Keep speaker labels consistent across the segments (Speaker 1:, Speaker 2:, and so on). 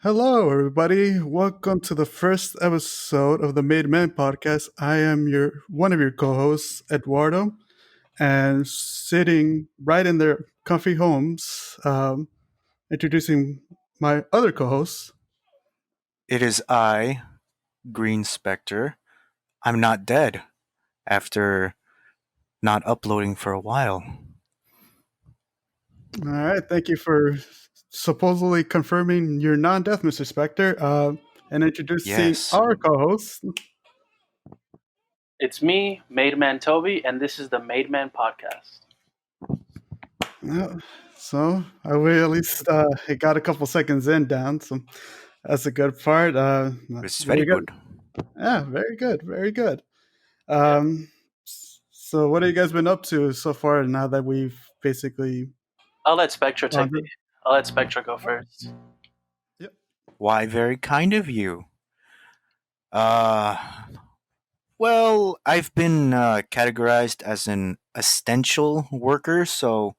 Speaker 1: Hello, everybody. Welcome to the first episode of the Made Men podcast. I am your one of your co-hosts, Eduardo, and sitting right in their comfy homes, introducing my other co-hosts.
Speaker 2: It is I, Green Spectre. I'm not dead after not uploading for a while.
Speaker 1: All right, thank you for supposedly confirming your non-death, Mr. Spectre, and introducing
Speaker 2: Yes.
Speaker 1: our co-host.
Speaker 3: It's me, Made Man Toby, and this is the Made Man Podcast.
Speaker 1: Yeah, so I will at least it got a couple seconds in down, so that's a good part.
Speaker 2: It's very
Speaker 1: Very good.
Speaker 2: good.
Speaker 1: Yeah, very good, very good.
Speaker 3: Yeah,
Speaker 1: Um, so what have you guys been up to so far? Now that we've basically
Speaker 3: I'll let Spectra
Speaker 1: gone
Speaker 3: take the.
Speaker 1: through.
Speaker 3: I'll let Spectra go first.
Speaker 1: Yep.
Speaker 2: Why, very kind of you. Uh, well, I've been categorized as an essential worker, so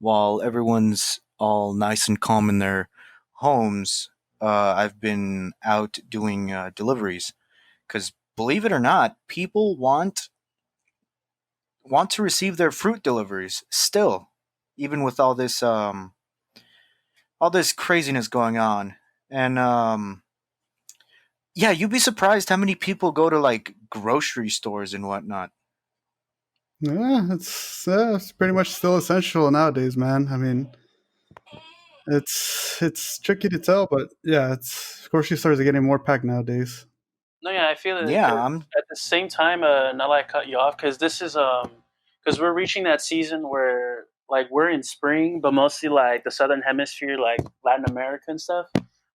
Speaker 2: while everyone's all nice and calm in their homes, I've been out doing deliveries. Because believe it or not, people want to receive their fruit deliveries still, even with all this craziness going on. And yeah, you'd be surprised how many people go to like grocery stores and whatnot.
Speaker 1: Yeah, it's pretty much still essential nowadays, man. I mean, it's tricky to tell, but yeah, it's grocery stores are getting more packed nowadays.
Speaker 3: No, yeah, I feel it
Speaker 2: Yeah,
Speaker 3: because
Speaker 2: I'm
Speaker 3: at the same time, not like cut you off because this is because we're reaching that season where like we're in spring, but mostly like the southern hemisphere, like Latin America and stuff.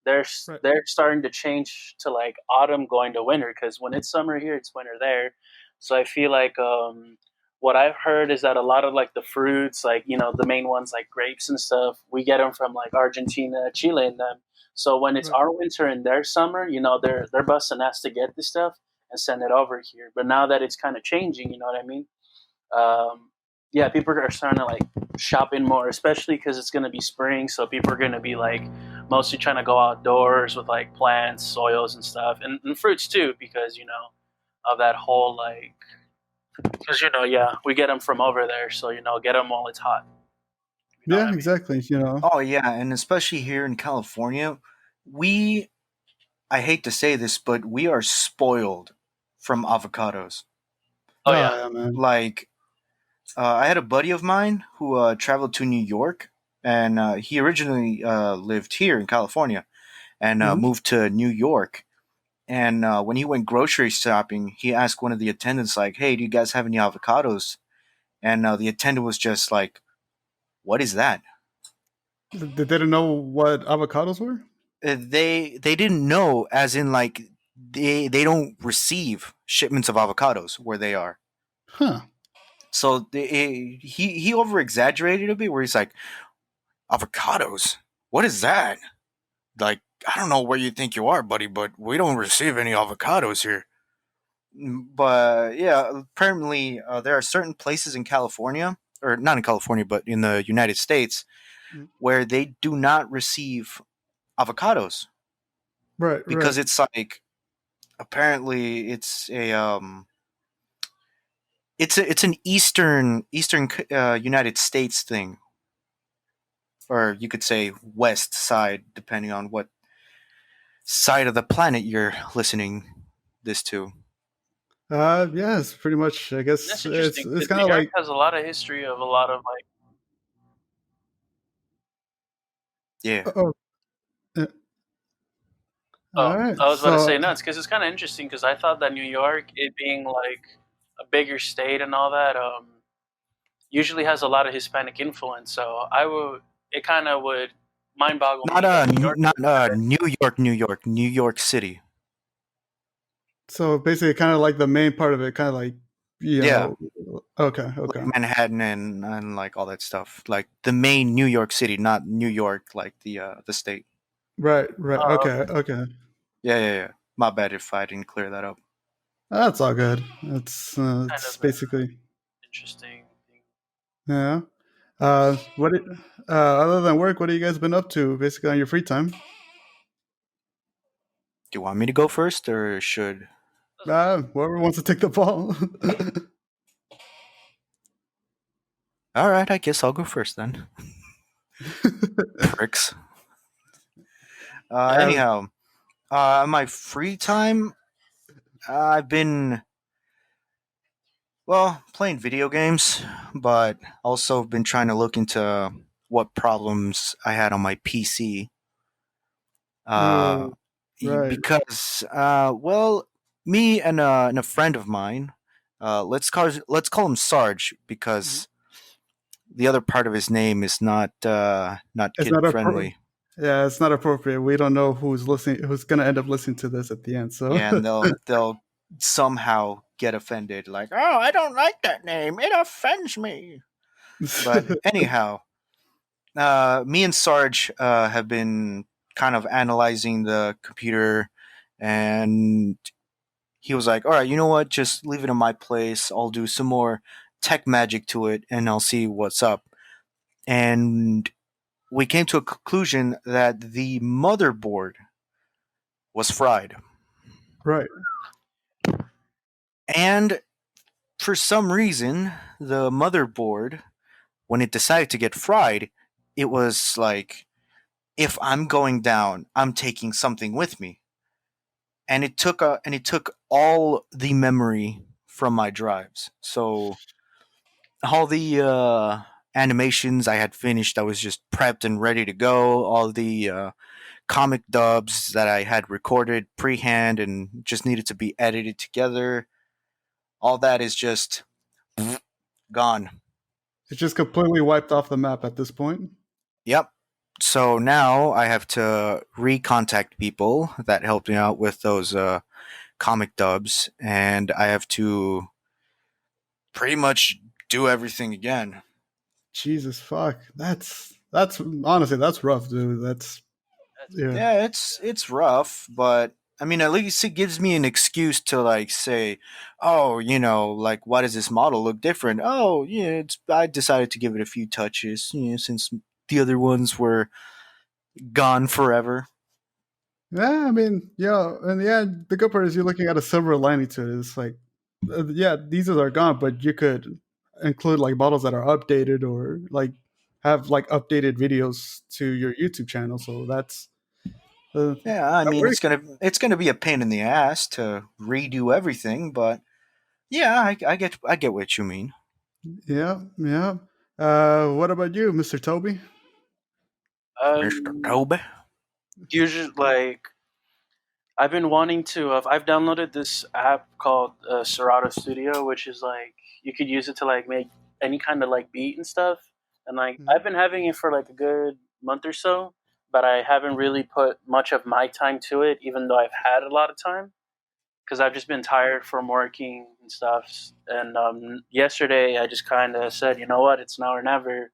Speaker 1: Right.
Speaker 3: They're starting to change to like autumn going to winter because when it's summer here, it's winter there. So I feel like what I've heard is that a lot of like the fruits, like the main ones like grapes and stuff, we get them from like Argentina, Chile, and them. So when it's
Speaker 1: Right.
Speaker 3: our winter and their summer, they're busting ass to get this stuff and send it over here. But now that it's kind of changing, you know what I mean? Yeah, people are starting to like shop in more, especially because it's going to be spring. So people are going to be like mostly trying to go outdoors with like plants, soils, and stuff, and fruits too, because of that whole like, because yeah, we get them from over there, so get them while it's hot. You know what
Speaker 1: Yeah,
Speaker 3: I mean?
Speaker 1: exactly.
Speaker 2: oh yeah, and especially here in California, we I hate to say this, but we are spoiled from avocados.
Speaker 3: Oh
Speaker 1: Oh
Speaker 3: yeah.
Speaker 1: yeah, man.
Speaker 2: Like I had a buddy of mine who traveled to New York, and he originally lived here in California, and
Speaker 1: Hmm.
Speaker 2: moved to New York. And when he went grocery shopping, he asked one of the attendants, like, "Hey, do you guys have any avocados?" And the attendant was just like, "What is that?"
Speaker 1: They didn't know what avocados were.
Speaker 2: They didn't know, as in like they don't receive shipments of avocados where they are.
Speaker 1: Huh.
Speaker 2: So he over exaggerated a bit, where he's like, "Avocados? What is that?" Like, I don't know where you think you are, buddy, but we don't receive any avocados here. But yeah, apparently there are certain places in California, or not in California, but in the United States,
Speaker 1: Mm.
Speaker 2: where they do not receive avocados
Speaker 1: Right, right.
Speaker 2: because it's like apparently it's an eastern United States thing, or you could say west side, depending on what side of the planet you're listening this to.
Speaker 1: Yeah, it's pretty much. I guess
Speaker 3: That's
Speaker 1: it's
Speaker 3: interesting
Speaker 1: it's
Speaker 3: because
Speaker 1: kind
Speaker 3: New
Speaker 1: of
Speaker 3: York
Speaker 1: like.
Speaker 3: has a lot of history of a lot of like.
Speaker 2: Yeah.
Speaker 1: Oh, yeah. All
Speaker 3: Oh,
Speaker 1: right.
Speaker 3: I was about to
Speaker 1: So
Speaker 3: say nuts because it's kind of interesting because I thought that New York, it being like a bigger state and all that, usually has a lot of Hispanic influence. So it kind of would mind boggle
Speaker 2: Not
Speaker 3: me that New York
Speaker 2: not
Speaker 3: has never.
Speaker 2: New York City.
Speaker 1: so basically, kind of like the main part of it, kind of like you
Speaker 2: Yeah,
Speaker 1: know. Okay,
Speaker 2: like
Speaker 1: okay.
Speaker 2: Manhattan and like all that stuff. Like the main New York City, not New York like the state.
Speaker 1: Right, right.
Speaker 3: Oh,
Speaker 1: Okay,
Speaker 3: okay.
Speaker 1: okay.
Speaker 2: Yeah, yeah, yeah. My bad if I didn't clear that up.
Speaker 1: That's all good.
Speaker 3: Kind
Speaker 1: It's
Speaker 3: of an
Speaker 1: basically
Speaker 3: interesting thing.
Speaker 1: yeah. What? Other than work, what have you guys been up to? Basically, on your free time.
Speaker 2: Do you want me to go first or should?
Speaker 1: Whoever wants to take the ball.
Speaker 2: All right, I guess I'll go first then. Pricks.
Speaker 1: Yeah,
Speaker 2: Anyhow, my free time, I've been, well, playing video games, but also been trying to look into what problems I had on my PC. Uh,
Speaker 1: oh, right.
Speaker 2: because, well, me and a friend of mine, let's call him Sarge because the other part of his name is not
Speaker 1: It's
Speaker 2: kid
Speaker 1: not
Speaker 2: friendly.
Speaker 1: yeah, it's not appropriate. We don't know who's listening, who's gonna end up listening to this at the end. So,
Speaker 2: Yeah, and they'll somehow get offended, like, oh, I don't like that name. It offends me. But anyhow, me and Sarge have been kind of analyzing the computer, and he was like, all right, you know what? Just leave it in my place. I'll do some more tech magic to it, and I'll see what's up. And we came to a conclusion that the motherboard was fried.
Speaker 1: right,
Speaker 2: And for some reason, the motherboard, when it decided to get fried, it was like, if I'm going down, I'm taking something with me. And it took all the memory from my drives. So all the animations I had finished, I was just prepped and ready to go. All the comic dubs that I had recorded pre-hand and just needed to be edited together, all that is just gone.
Speaker 1: it's just completely wiped off the map at this point.
Speaker 2: Yep. So now I have to recontact people that helped me out with those comic dubs, and I have to pretty much do everything again.
Speaker 1: Jesus fuck, that's honestly that's rough, dude. That's yeah,
Speaker 2: Yeah, it's rough, but I mean, at least it gives me an excuse to like say, oh, like why does this model look different? Oh, yeah, it's I decided to give it a few touches, since the other ones were gone forever.
Speaker 1: yeah. I mean, yeah, and yeah, the good part is you're looking at a silver lining to it. It's like, yeah, these are gone, but you could include like models that are updated or like have like updated videos to your YouTube channel. So uh,
Speaker 2: Yeah, I
Speaker 1: that
Speaker 2: mean
Speaker 1: works.
Speaker 2: it's gonna be a pain in the ass to redo everything, but yeah, I get what you mean.
Speaker 1: Yeah, yeah. What about you, Mr. Toby?
Speaker 2: Mr.
Speaker 3: Um,
Speaker 2: Toby.
Speaker 3: usually, like I've been wanting to. I've downloaded this app called Serato Studio, which is like you could use it to like make any kind of like beat and stuff. And like I've been having it for like a good month or so, but I haven't really put much of my time to it, even though I've had a lot of time because I've just been tired from working and stuff. And yesterday I just kind of said, you know what, it's now or never.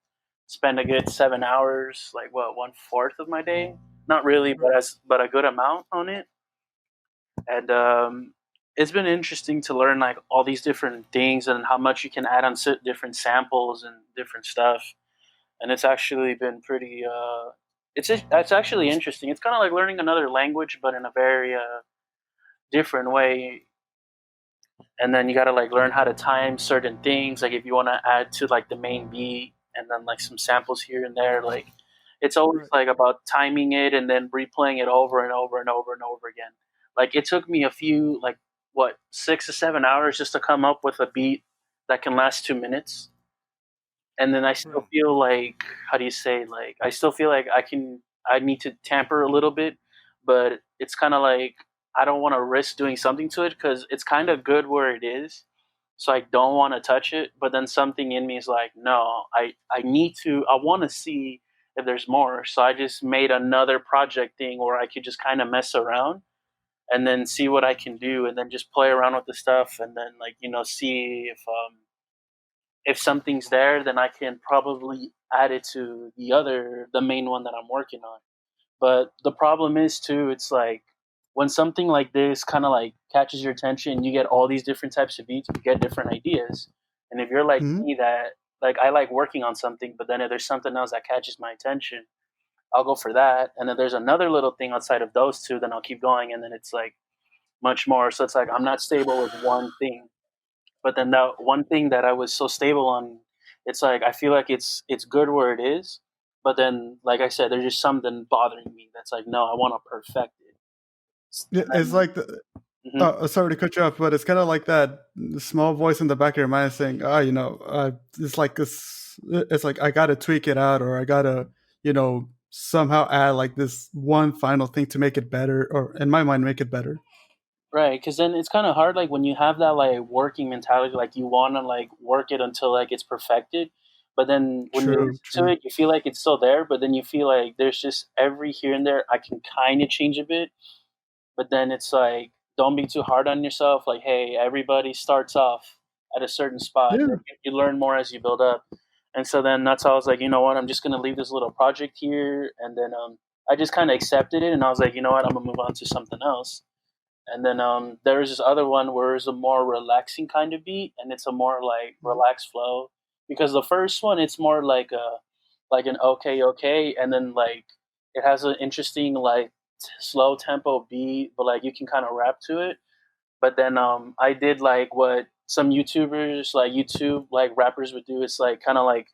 Speaker 3: Spend a good 7 hours, like what, 1/4 of my day. Not really, but a good amount on it. And it's been interesting to learn like all these different things and how much you can add on different samples and different stuff. And it's actually been pretty. It's actually interesting. It's kind of like learning another language, but in a very different way. And then you got to like learn how to time certain things. Like if you want to add to like the main beat, and then like some samples here and there. Like it's always
Speaker 1: Right.
Speaker 3: like about timing it and then replaying it over and over and over and over again. Like it took me a few like what 6 to 7 hours just to come up with a beat that can last 2 minutes. And then I still
Speaker 1: Right.
Speaker 3: feel like, how do you say, like I still feel like I need to tamper a little bit, but it's kind of like I don't want to risk doing something to it because it's kind of good where it is, so I don't want to touch it. But then something in me is like, no, I need to. I want to see if there's more. So I just made another project thing where I could just kind of mess around and then see what I can do, and then just play around with the stuff, and then like see if something's there, then I can probably add it to the main one that I'm working on. But the problem is too, it's like when something like this kind of like catches your attention, you get all these different types of beats, you get different ideas. And if you're like
Speaker 1: Mhm.
Speaker 3: me, that like I like working on something, but then if there's something else that catches my attention, I'll go for that. And then there's another little thing outside of those two, then I'll keep going, and then it's like much more. So it's like I'm not stable with one thing. But then that one thing that I was so stable on, it's like I feel like it's good where it is. But then, like I said, there's just something bothering me that's like, no, I want to perfect it.
Speaker 1: Yeah, it's
Speaker 3: And
Speaker 1: like the,
Speaker 3: mhm.
Speaker 1: sorry to cut you off, but it's kind of like that small voice in the back of your mind saying, "Ah, it's like this. It's like I gotta tweak it out, or I gotta, somehow add like this one final thing to make it better, or in my mind, make it better."
Speaker 3: Right, because then it's kind of hard, like when you have that like working mentality, like you want to like work it until like it's perfected, but then when you
Speaker 1: True,
Speaker 3: listen to
Speaker 1: true.
Speaker 3: it, you feel like it's still there, but then you feel like there's just every here and there I can kind of change a bit, but then it's like don't be too hard on yourself. Like, hey, everybody starts off at a certain spot, and
Speaker 1: Yeah,
Speaker 3: then you learn more as you build up. And so then that's how I was like, you know what, I'm just gonna leave this little project here, and then I just kind of accepted it, and I was like, you know what, I'm gonna move on to something else. And then there's this other one where it's a more relaxing kind of beat, and it's a more like relaxed flow. Because the first one, it's more like an okay okay, and then like it has an interesting like slow tempo beat, but like you can kind of rap to it. But then I did like what some YouTubers like YouTube like rappers would do. It's like kind of like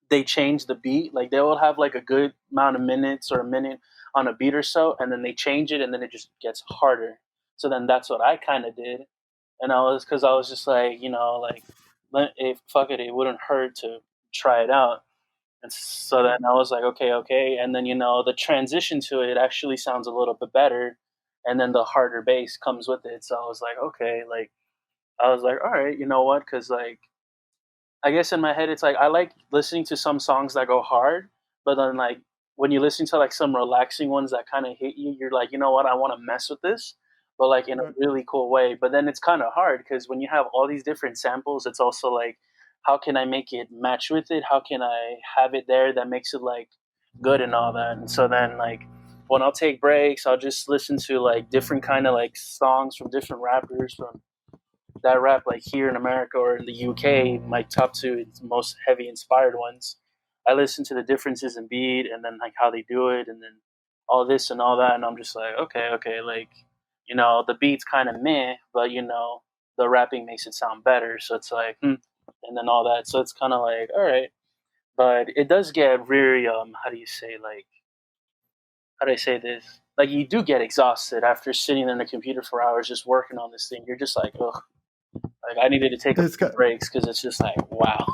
Speaker 3: they change the beat. Like they will have like a good amount of minutes or a minute on a beat or so, and then they change it, and then it just gets harder. So then that's what I kind of did, and I was because I was just like, like if fuck it, it wouldn't hurt to try it out. And so then I was like, okay, okay, and then the transition to it actually sounds a little bit better, and then the harder bass comes with it. So I was like, okay, like I was like, all right, you know what? Because like I guess in my head, it's like I like listening to some songs that go hard, but then like when you listen to like some relaxing ones that kind of hit you, you're like, you know what, I want to mess with this, but like in a
Speaker 1: right.
Speaker 3: really cool way. But then it's kind of hard because when you have all these different samples, it's also like, how can I make it match with it? How can I have it there that makes it like good and all that? And so then like when I'll take breaks, I'll just listen to like different kind of like songs from different rappers from that rap like here in America or in the UK, my top two most heavy inspired ones. I listen to the differences in beat and then like how they do it and then all this and all that, and I'm just like, okay, okay, like the beat's kind of meh, but the rapping makes it sound better, so it's like, and then all that, so it's kind of like, all right, but it does get very how do you say like how do I say this? Like you do get exhausted after sitting in the computer for hours just working on this thing. You're just like, ugh, like I needed to take a
Speaker 1: It's
Speaker 3: few
Speaker 1: kind,
Speaker 3: breaks because it's just like wow.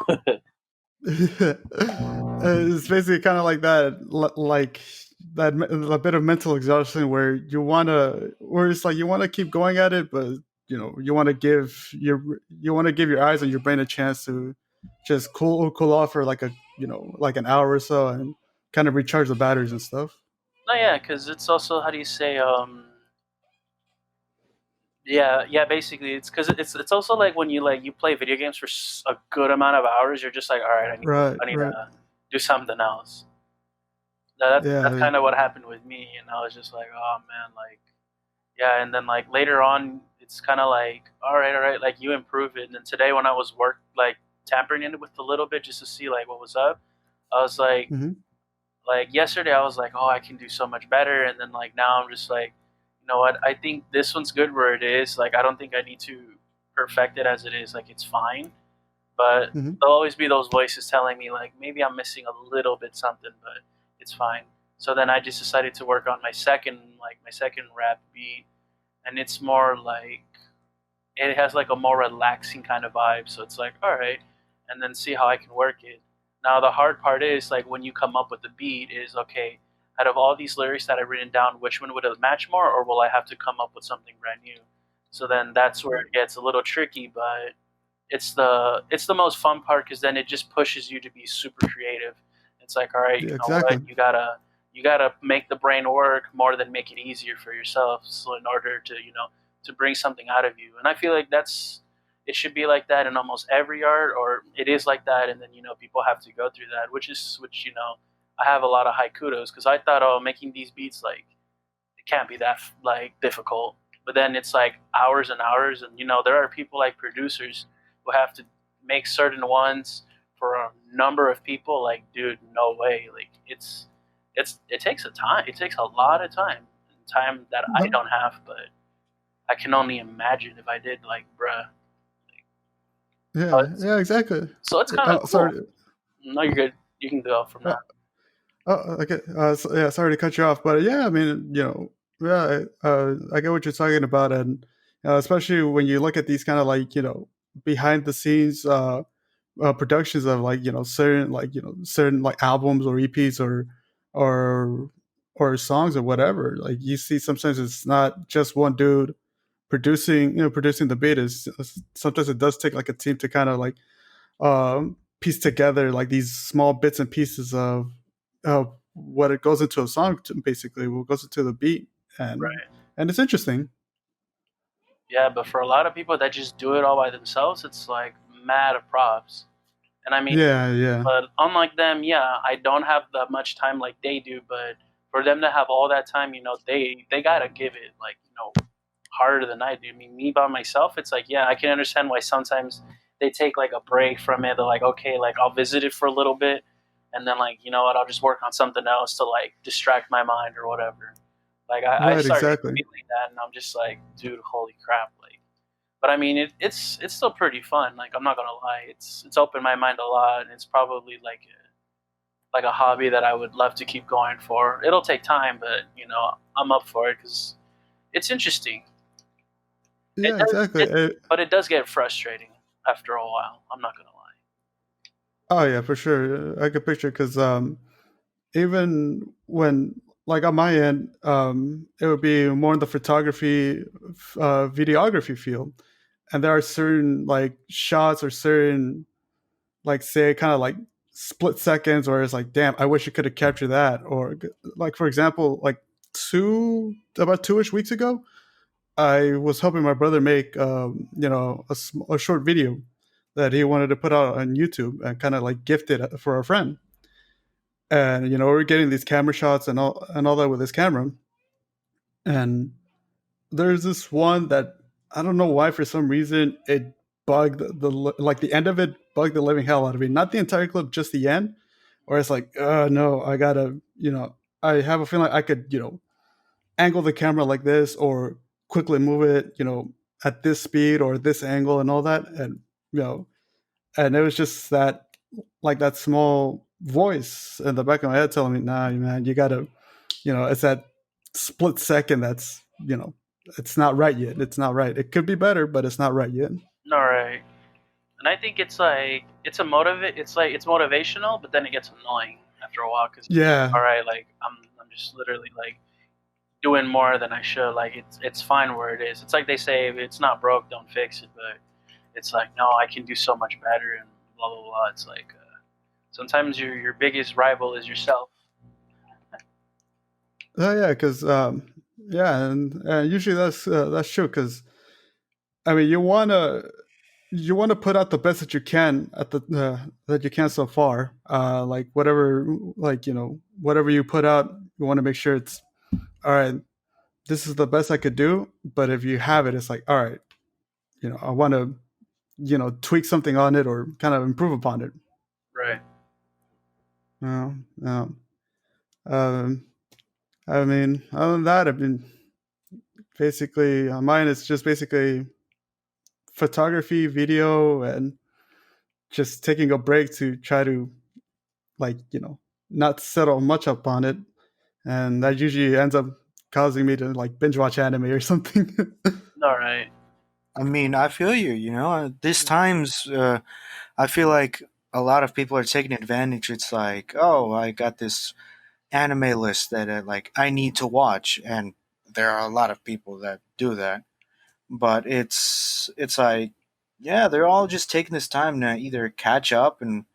Speaker 1: it's basically kind of like that, like that a bit of mental exhaustion where where it's like you want to keep going at it, but you want to give your eyes and your brain a chance to just cool off for like like an hour or so and kind of recharge the batteries and stuff.
Speaker 3: No, yeah, because it's also how do you say yeah, yeah, basically it's because it's also like when you play video games for a good amount of hours, you're just like, all right,
Speaker 1: Right,
Speaker 3: I need
Speaker 1: right.
Speaker 3: to do something else. That's
Speaker 1: Yeah,
Speaker 3: kind of what happened with me, and I was just like, oh man, like yeah, and then like later on, it's kind of like, all right, like you improve it, and then today when I was like tampering in it with a little bit just to see like what was up, I was
Speaker 1: hmm
Speaker 3: like yesterday I was like, oh, I can do so much better, and then like now I'm just like, you know what, I think this one's good where it is. Like I don't think I need to perfect it as it is. Like it's fine, but
Speaker 1: hmm
Speaker 3: there'll always be those voices telling me like maybe I'm missing a little bit something, but it's fine. So then I just decided to work on my second rap beat, and it's more like it has like a more relaxing kind of vibe. So it's like, all right, and then see how I can work it. Now the hard part is like when you come up with the beat is okay. Out of all these lyrics that I've written down, which one would it match more, or will I have to come up with something brand new? So then that's where
Speaker 1: Right.
Speaker 3: it gets a little tricky, but it's the most fun part because then it just pushes you to be super creative. It's like, all right, you
Speaker 1: Yeah,
Speaker 3: know what,
Speaker 1: exactly.
Speaker 3: you gotta make the brain work more than make it easier for yourself. So in order to to bring something out of you, and I feel like it should be like that in almost every art, or it is like that, and then people have to go through that, which I have a lot of high kudos because I thought, oh, making these beats like it can't be that like difficult. But then it's like hours and hours, and there are people like producers who have to make certain ones for a number of people. Like, dude, no way. Like, it takes a time. It takes a lot of time that I
Speaker 1: No,
Speaker 3: don't have, but I can only imagine if I did. Like, bruh.
Speaker 1: yeah,
Speaker 3: Uh, it's,
Speaker 1: yeah, exactly.
Speaker 3: so it's kind of
Speaker 1: Oh,
Speaker 3: cool.
Speaker 1: sorry.
Speaker 3: No, you're good. You can go from
Speaker 1: Uh,
Speaker 3: that.
Speaker 1: okay. Yeah, sorry to cut you off, but yeah, I mean, yeah, I get what you're talking about, and especially when you look at these kind of like behind the scenes productions of like certain like albums or EPs or or songs or whatever. Like you see, sometimes it's not just one dude producing the beat. Is sometimes it does take like a team to kind of like piece together like these small bits and pieces of what it goes into a song, basically what goes into the beat, and
Speaker 3: Right.
Speaker 1: and it's interesting.
Speaker 3: Yeah, but for a lot of people that just do it all by themselves, it's like mad props. And I mean,
Speaker 1: Yeah, yeah,
Speaker 3: but unlike them, yeah, I don't have that much time like they do. But for them to have all that time, they gotta give it like harder than I do. I mean, me by myself, it's like yeah, I can understand why sometimes they take like a break from it. They're like, okay, like I'll visit it for a little bit, and then like you know what, I'll just work on something else to like distract my mind or whatever. Like I
Speaker 1: right,
Speaker 3: started
Speaker 1: exactly.
Speaker 3: feeling that, and I'm just like, dude, holy crap, like. But I mean, it's still pretty fun. Like I'm not gonna lie, it's opened my mind a lot, and it's probably like a hobby that I would love to keep going for. It'll take time, but I'm up for it because it's interesting. It
Speaker 1: Yeah,
Speaker 3: does,
Speaker 1: exactly.
Speaker 3: but it does get frustrating after a while. I'm not gonna lie.
Speaker 1: Oh yeah, for sure. I could picture because even when like on my end, it would be more in the photography, videography field, and there are certain like shots or certain like say kind of like split seconds where it's like, damn, I wish you could have captured that, or like for example, like about 2ish weeks ago, I was helping my brother make a short video that he wanted to put out on YouTube and kind of like gift it for a friend. And we're getting these camera shots and all that with his camera. And there's this one that I don't know why for some reason it bugged like the end of it bugged the living hell out of me. Not the entire clip, just the end, where it's like, no, I gotta I have a feeling I could angle the camera like this or quickly move it at this speed or this angle and all that, and you know and it was just that like that small voice in the back of my head telling me, nah, man, you gotta it's that split second that's it's not right yet. It's not right. It could be better, but it's not right yet.
Speaker 3: All right, and I think it's like it's motivational, but then it gets annoying after a while because
Speaker 1: Yeah.
Speaker 3: all right, like I'm just literally like doing more than I should. Like it's fine where it is. It's like they say, if it's not broke, don't fix it. But it's like no, I can do so much better and blah blah blah. It's like sometimes your biggest rival is yourself.
Speaker 1: Oh yeah, because yeah, and usually that's true. Because I mean, you want to put out the best that you can at the that you can so far. Like whatever, like whatever you put out, you want to make sure it's all right. This is the best I could do. But if you have it, it's like all right. I want to tweak something on it or kind of improve upon it.
Speaker 3: Right.
Speaker 1: No. Um, I mean, other than that, I mean, basically, on mine, it's just basically photography, video, and just taking a break to try to, like, not settle much up on it. And that usually ends up causing me to, like, binge watch anime or something.
Speaker 3: All right.
Speaker 2: I mean, I feel you. These times, I feel like a lot of people are taking advantage. It's like, oh, I got this anime list that like I need to watch, and there are a lot of people that do that. But it's like, yeah, they're all just taking this time to either catch up and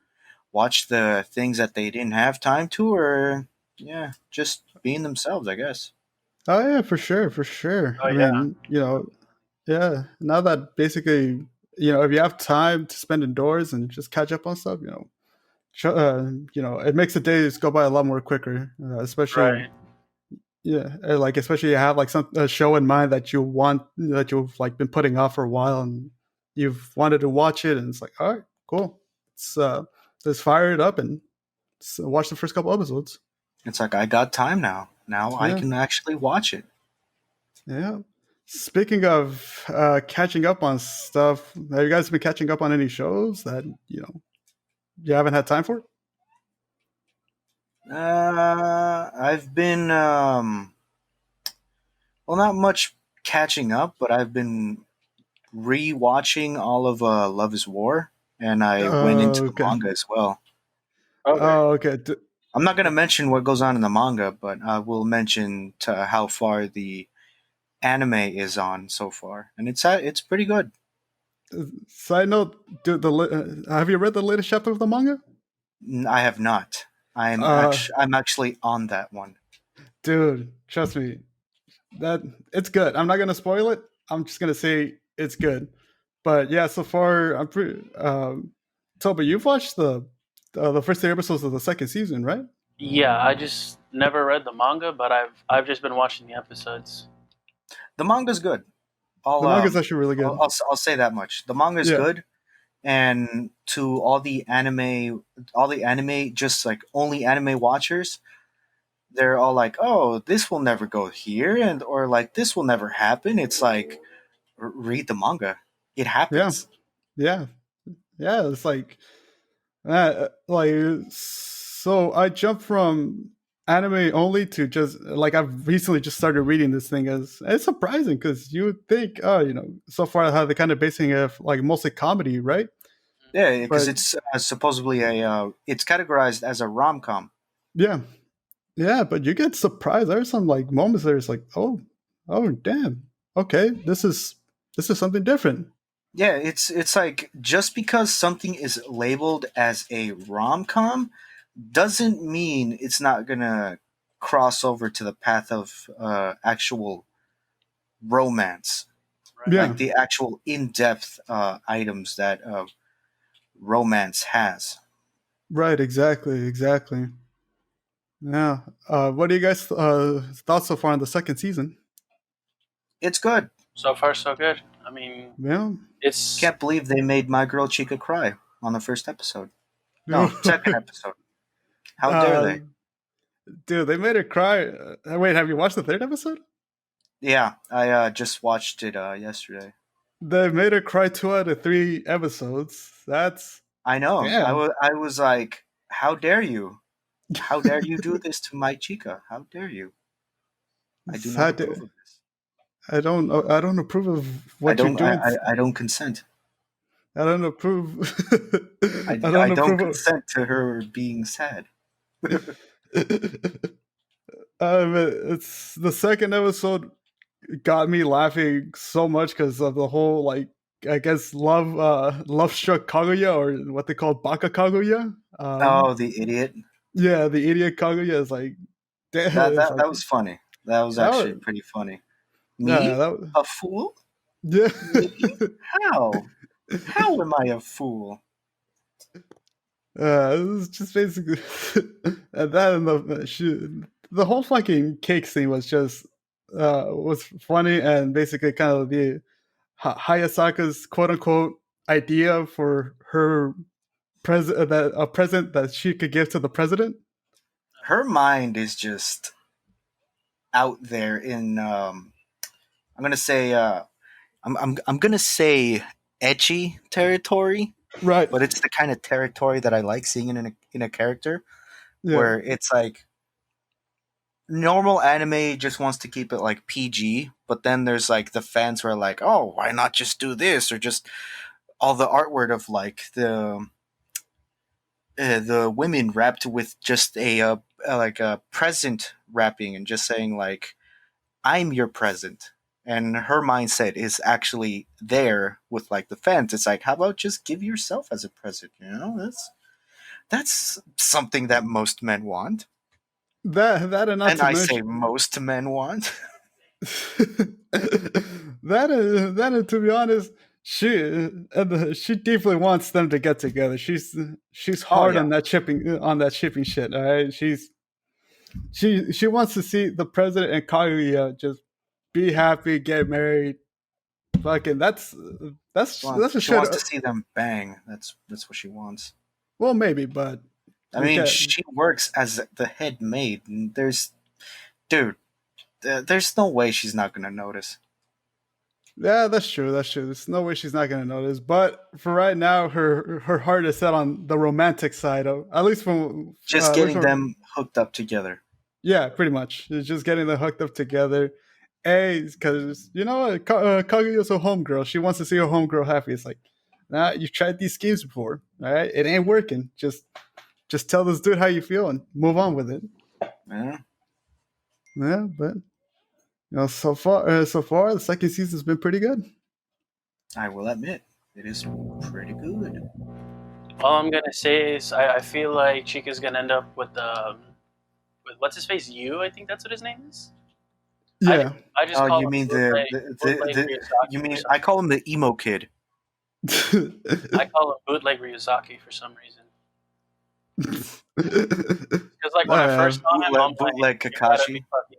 Speaker 2: watch the things that they didn't have time to, or yeah, just being themselves, I guess.
Speaker 1: Oh, yeah, for sure, for sure.
Speaker 3: Oh
Speaker 1: I
Speaker 3: yeah.
Speaker 1: mean, yeah, now that basically, if you have time to spend indoors and just catch up on stuff, it makes the days go by a lot more quicker, especially
Speaker 3: Right.
Speaker 1: yeah, like especially you have like some a show in mind that you've like been putting off for a while and you've wanted to watch it and it's like all right, cool, let's fire it up and watch the first couple episodes.
Speaker 2: It's like I got time now. Now I
Speaker 1: Yeah,
Speaker 2: can actually watch it.
Speaker 1: yeah. Speaking of catching up on stuff, have you guys been catching up on any shows that you haven't had time for?
Speaker 2: I've been well, not much catching up, but I've been re-watching all of Love Is War, and I went into the
Speaker 1: Okay.
Speaker 2: manga as well.
Speaker 3: Okay.
Speaker 1: Okay.
Speaker 2: I'm not going to mention what goes on in the manga, but I will mention to how far the anime is on so far, and it's pretty good.
Speaker 1: Side note: have you read the latest chapter of the manga?
Speaker 2: I have not.
Speaker 1: Uh,
Speaker 2: I'm actually on that one.
Speaker 1: Dude, trust me, that it's good. I'm not gonna spoil it. I'm just gonna say it's good. But yeah, so far I'm pretty. Toby, you've watched the first three episodes of the second season, right?
Speaker 3: Yeah, I just never read the manga, but I've just been watching the episodes.
Speaker 2: The manga's good.
Speaker 1: The manga is actually really good.
Speaker 2: I'll say that much. The manga is
Speaker 1: Yeah,
Speaker 2: good, and to all the anime, just like only anime watchers, they're all like, "Oh, this will never go here," and or like, "This will never happen." It's like, read the manga. It
Speaker 1: yeah,
Speaker 2: happens.
Speaker 1: yeah, yeah. It's like so. I jumped from anime only to just like I've recently just started reading this thing. As it's surprising because you would think, oh, so far how they kind of basing it like mostly comedy, right?
Speaker 2: Yeah, because
Speaker 1: But
Speaker 2: it's supposedly it's categorized as a rom com.
Speaker 1: yeah, yeah, but you get surprised. There's some like moments there. It's like, oh, damn. Okay, this is something different.
Speaker 2: Yeah, it's like just because something is labeled as a rom com doesn't mean it's not gonna cross over to the path of actual romance,
Speaker 3: Right.
Speaker 1: Yeah,
Speaker 2: like the actual in depth items that romance has.
Speaker 1: right. Exactly, exactly. Yeah. What do you guys thought so far on the second season?
Speaker 2: It's good.
Speaker 3: So far, so good. I mean,
Speaker 1: Yeah.
Speaker 3: it's
Speaker 2: Can't believe they made my girl Chica cry on the first episode. No, second episode. How dare
Speaker 1: uh,
Speaker 2: they?
Speaker 1: dude, they made her cry. Wait, have you watched the third episode?
Speaker 2: Yeah, I just watched it yesterday.
Speaker 1: They made her cry 2 out of 3 episodes. That's
Speaker 2: I know.
Speaker 1: damn.
Speaker 2: I was like, how dare you? How dare you do this to my chica? How dare you? I do not
Speaker 1: Sad.
Speaker 2: approve of this.
Speaker 1: I don't approve of what you're doing.
Speaker 2: I don't consent.
Speaker 1: I don't approve. I
Speaker 2: I
Speaker 1: don't
Speaker 2: don't
Speaker 1: approve of.
Speaker 2: consent to her being sad.
Speaker 1: It's the second episode got me laughing so much because of the whole like I guess love struck Kaguya or what they call Baka Kaguya.
Speaker 2: Oh, the idiot.
Speaker 1: Yeah, the idiot Kaguya is like damn. It's like
Speaker 2: That was funny. That was
Speaker 1: that
Speaker 2: actually
Speaker 1: was,
Speaker 2: pretty funny.
Speaker 1: yeah
Speaker 2: Me?
Speaker 1: that
Speaker 2: A fool?
Speaker 1: yeah.
Speaker 2: Me? How? How am I a fool?
Speaker 1: It was just basically and that and the whole fucking cake scene was just was funny and basically kind of the Hayasaka's quote unquote idea for her that a present that she could give to the president.
Speaker 2: Her mind is just out there in I'm gonna say I'm gonna say edgy territory,
Speaker 1: Right.
Speaker 2: but it's the kind of territory that I like seeing in a character
Speaker 1: Yeah.
Speaker 2: where it's like normal anime just wants to keep it like PG, but then there's like the fans who are like, oh, why not just do this or just all the artwork of like the women wrapped with just like a present wrapping and just saying like I'm your present. And her mindset is actually there with like the fans. It's like, how about just give yourself as a present? You know, that's something that most men want.
Speaker 1: That and not
Speaker 2: And
Speaker 1: to
Speaker 2: I say
Speaker 1: mention
Speaker 2: most men want.
Speaker 1: that and to be honest, she deeply wants them to get together. She's
Speaker 2: Oh
Speaker 1: hard
Speaker 2: yeah,
Speaker 1: on that shipping shit. All right, she wants to see the president and Kaguya just be happy, get married. Fucking that's a
Speaker 2: she
Speaker 1: shit.
Speaker 2: wants to see them bang. That's what she wants.
Speaker 1: Well, maybe, but
Speaker 2: I
Speaker 1: You
Speaker 2: mean,
Speaker 1: can.
Speaker 2: she works as the head maid. And dude, there's no way she's not gonna notice.
Speaker 1: Yeah, that's true. That's true. There's no way she's not gonna notice. But for right now, her heart is set on the romantic side of
Speaker 2: Just
Speaker 1: at least
Speaker 2: getting
Speaker 1: from
Speaker 2: them hooked up together.
Speaker 1: yeah, pretty much. It's just getting them hooked up together. A, because you know Kaguya's a homegirl. She wants to see her homegirl happy. It's like, nah, you've tried these schemes before. All right, it ain't working. Just tell this dude how you feel and move on with it.
Speaker 2: Yeah,
Speaker 1: Yeah, but so far the second season's been pretty good.
Speaker 2: I will admit it is pretty good.
Speaker 3: All I'm gonna say is I feel like Chica's gonna end up with what's his face? I think that's what his name is. I
Speaker 1: Yeah.
Speaker 3: I just
Speaker 2: Oh,
Speaker 3: call
Speaker 2: you
Speaker 3: him
Speaker 2: mean
Speaker 3: bootleg
Speaker 2: you
Speaker 3: Ryuzaki for
Speaker 2: mean
Speaker 3: some
Speaker 2: I
Speaker 3: reason.
Speaker 2: call him the emo kid.
Speaker 3: I call him bootleg Ryuzaki for some reason. Because like when I
Speaker 1: uh,
Speaker 3: first saw him, I'm like,
Speaker 2: Bootleg
Speaker 3: you gotta be
Speaker 2: Kakashi.
Speaker 3: fucking.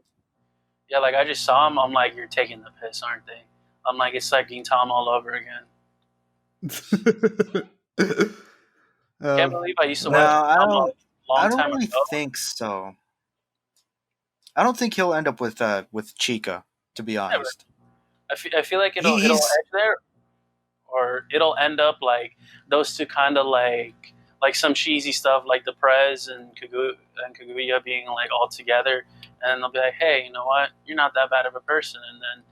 Speaker 3: Yeah, like I just saw him. I'm like, you're taking the piss, aren't they? I'm like, it's like Gintama all over again. Can't
Speaker 1: uh,
Speaker 3: believe I used to
Speaker 2: No,
Speaker 3: watch
Speaker 1: uh,
Speaker 3: Gintama a
Speaker 2: I
Speaker 3: long
Speaker 2: don't
Speaker 3: time
Speaker 2: really
Speaker 3: ago.
Speaker 2: think so. I don't think he'll end up with Chica, to be
Speaker 3: Never.
Speaker 2: honest.
Speaker 3: I feel like it'll
Speaker 2: He's
Speaker 3: edge there, or it'll end up like those two kind of like some cheesy stuff like the Prez and Kaguya being like all together, and they'll be like, hey, you know what? You're not that bad of a person, and then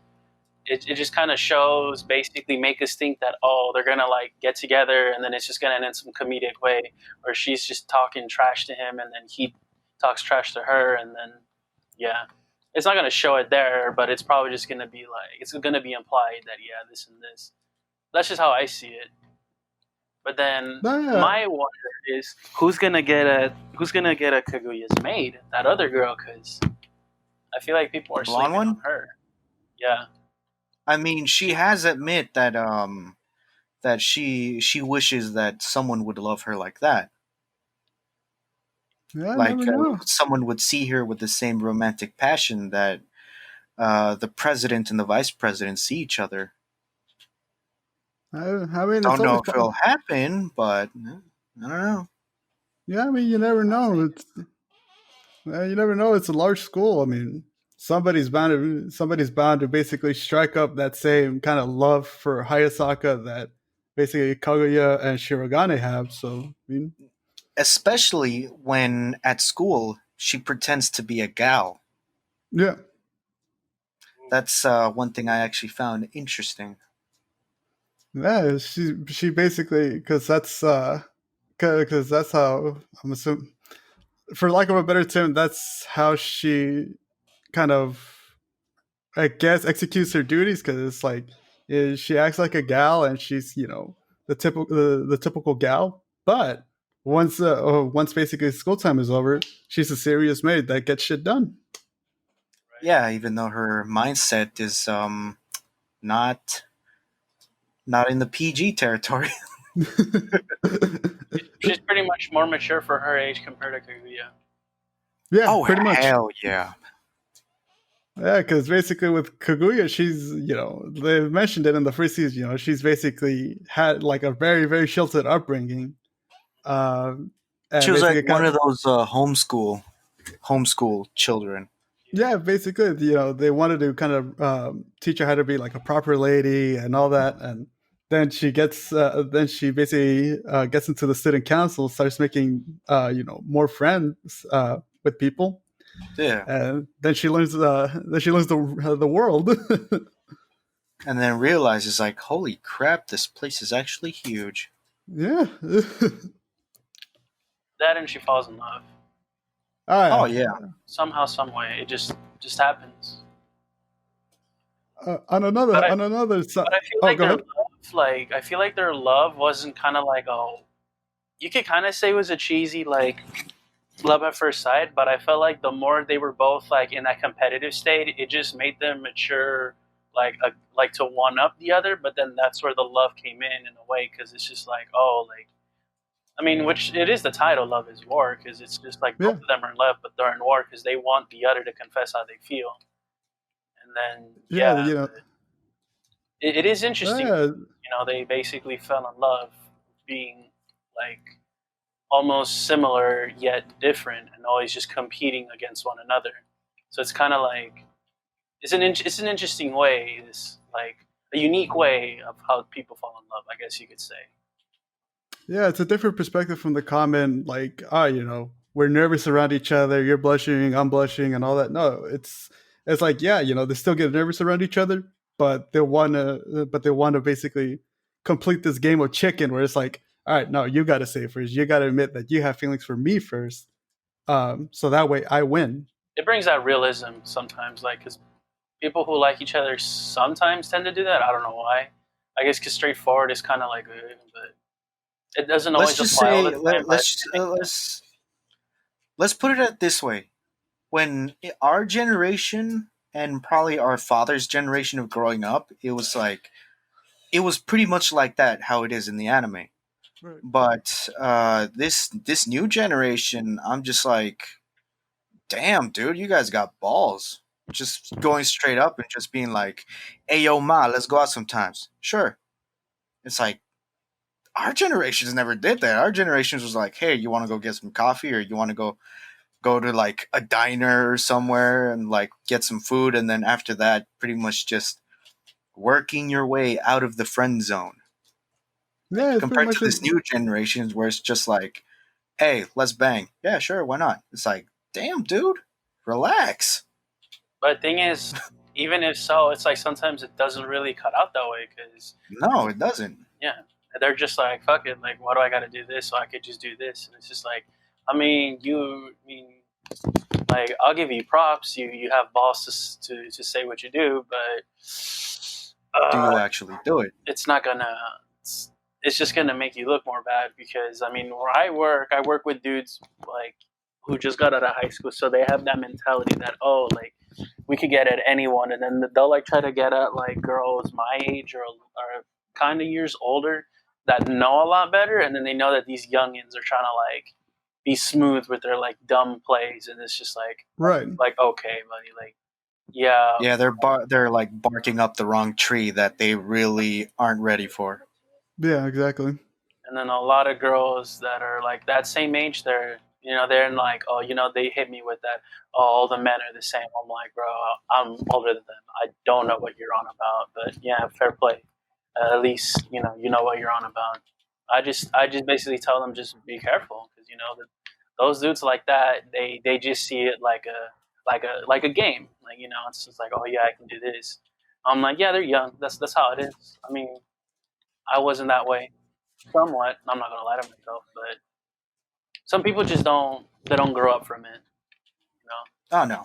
Speaker 3: it just kind of shows basically make us think that oh they're gonna like get together and then it's just gonna end in some comedic way where she's just talking trash to him and then he talks trash to her and then yeah it's not gonna show it there but it's probably just gonna be like it's gonna be implied that yeah this and this that's just how I see it but then
Speaker 1: no, yeah.
Speaker 3: my wonder is who's gonna get a Kaguya's maid that other girl because I feel like people
Speaker 2: the
Speaker 3: are
Speaker 2: blonde
Speaker 3: sleeping on
Speaker 2: one.
Speaker 3: her yeah
Speaker 2: I mean, she has admit that that she wishes that someone would love her like that.
Speaker 1: Yeah, I
Speaker 2: Like
Speaker 1: never know.
Speaker 2: someone would see her with the same romantic passion that the president and the vice president see each other.
Speaker 1: I mean, it's
Speaker 2: Don't know
Speaker 1: always
Speaker 2: if it'll happen, but I don't know.
Speaker 1: yeah. I mean, you never know. You never know. It's a large school. I mean, somebody's bound to basically strike up that same kind of love for Hayasaka that basically Kaguya and Shirogane have. So I mean,
Speaker 2: Especially when at school she pretends to be a gal.
Speaker 1: yeah,
Speaker 2: That's one thing I actually found interesting.
Speaker 1: yeah. She basically because that's how I'm assuming, for lack of a better term, that's how she kind of I guess executes her duties because it's like she acts like a gal and she's the typical gal, but once basically school time is over, she's a serious maid that gets shit done.
Speaker 2: Yeah, even though her mindset is not not in the PG territory.
Speaker 3: She's pretty much more mature for her age compared to Kaguya.
Speaker 1: Yeah,
Speaker 2: Oh
Speaker 1: pretty much.
Speaker 2: hell yeah!
Speaker 1: Yeah, because basically with Kaguya, she's they mentioned it in the first season. She's basically had like a very very sheltered upbringing, uh,
Speaker 2: She
Speaker 1: and
Speaker 2: was like
Speaker 1: basically
Speaker 2: one of those homeschool children.
Speaker 1: yeah, basically, they wanted to kind of teach her how to be like a proper lady and all that, and then she basically gets into the student council, starts making more friends with people,
Speaker 2: Yeah,
Speaker 1: and then she learns the world.
Speaker 2: and then realizes like, holy crap, this place is actually huge.
Speaker 1: Yeah.
Speaker 3: That and she falls in love
Speaker 1: Oh
Speaker 2: Oh
Speaker 1: yeah.
Speaker 2: yeah,
Speaker 3: somehow, some way. It just happens.
Speaker 1: On another
Speaker 3: But I
Speaker 1: on another side.
Speaker 3: but I feel
Speaker 1: Oh,
Speaker 3: like
Speaker 1: go
Speaker 3: their
Speaker 1: ahead.
Speaker 3: love, I feel like their love wasn't kind of like you could kind of say it was a cheesy like love at first sight, but I felt like the more they were both like in that competitive state, it just made them mature, like to one up the other. But then that's where the love came in a way, because it's just like oh, like I mean, which it is the title, "Love Is War," because it's just like
Speaker 1: Yeah.
Speaker 3: both of them are in love, but they're in war because they want the other to confess how they feel, and then
Speaker 1: Yeah.
Speaker 3: yeah, it is interesting.
Speaker 1: Yeah.
Speaker 3: They basically fell in love, being like almost similar yet different, and always just competing against one another. So it's kind of like it's an interesting way. This like a unique way of how people fall in love, I guess you could say.
Speaker 1: Yeah, it's a different perspective from the common, like, we're nervous around each other, you're blushing, I'm blushing, and all that. No, it's like, yeah, they still get nervous around each other, but they wanna basically complete this game of chicken where it's like, all right, no, you gotta say it first. You gotta admit that you have feelings for me first. So that way I win.
Speaker 3: It brings out realism sometimes, like because people who like each other sometimes tend to do that. I don't know why. I guess because straightforward is kind of like, but it doesn't
Speaker 2: Let's
Speaker 3: always
Speaker 2: just
Speaker 3: apply all the
Speaker 2: say
Speaker 3: time. But
Speaker 2: let's put it this way: when our generation and probably our father's generation of growing up, it was pretty much like that how it is in the anime.
Speaker 1: Right.
Speaker 2: But this new generation, I'm just like, damn, dude, you guys got balls. Just going straight up and just being like, "Hey, yo, ma, let's go out sometimes." Sure. It's like our generations never did that. Our generations was like, "Hey, you want to go get some coffee, or you want to go to like a diner or somewhere and like get some food, and then after that, pretty much just working your way out of the friend zone."
Speaker 1: Yeah, it's pretty
Speaker 2: Compared to
Speaker 1: much
Speaker 2: this new generation where it's just like, "Hey, let's bang." Yeah, sure, why not? It's like, damn, dude, relax.
Speaker 3: the thing is, even if so, it's like sometimes it doesn't really cut out that way because
Speaker 2: No, it doesn't.
Speaker 3: yeah, they're just like fuck it. Like, why do I got to do this? So I could just do this, and it's just like, I mean, like I'll give you props. You have balls to say what you do, but
Speaker 2: Do you actually do it?
Speaker 3: it's not gonna. It's, it's just gonna make you look more bad because I mean, where I work with dudes like who just got out of high school, so they have that mentality that oh, like we could get at anyone, and then they'll like try to get at like girls my age or kind of years older that know a lot better, and then they know that these youngins are trying to like be smooth with their like dumb plays, and it's just
Speaker 1: right.
Speaker 3: like okay, buddy, like yeah,
Speaker 2: Yeah, they're like barking up the wrong tree that they really aren't ready for.
Speaker 1: Yeah, exactly.
Speaker 3: and then a lot of girls that are like that same age, they're in like, oh, they hit me with that. Oh, all the men are the same. I'm like, bro, I'm older than them. I don't know what you're on about, but yeah, fair play. At least you know what you're on about. I just basically tell them just be careful because that those dudes like that they just see it like a game. Like it's just like, oh yeah, I can do this. I'm like, yeah, they're young. That's how it is. I mean, I wasn't that way. Somewhat. I'm not gonna lie to myself, but some people just don't grow up from it. You know.
Speaker 2: Oh no.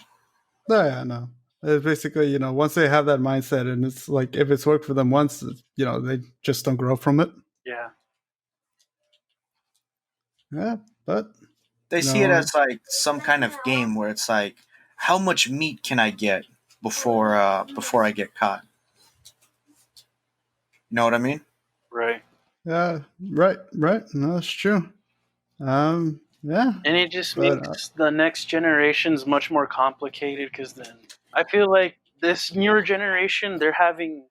Speaker 1: No, yeah, no. It's basically, once they have that mindset, and it's like if it's worked for them once, they just don't grow from it.
Speaker 3: Yeah.
Speaker 1: Yeah, but
Speaker 2: They see it
Speaker 1: no,
Speaker 2: as like some kind of game where it's like, how much meat can I get before I get caught? You know what I mean?
Speaker 3: Right.
Speaker 1: yeah, right, right. No, that's true. Yeah,
Speaker 3: And it just
Speaker 1: but
Speaker 3: makes the next generations much more complicated because then I feel like this newer generation they're having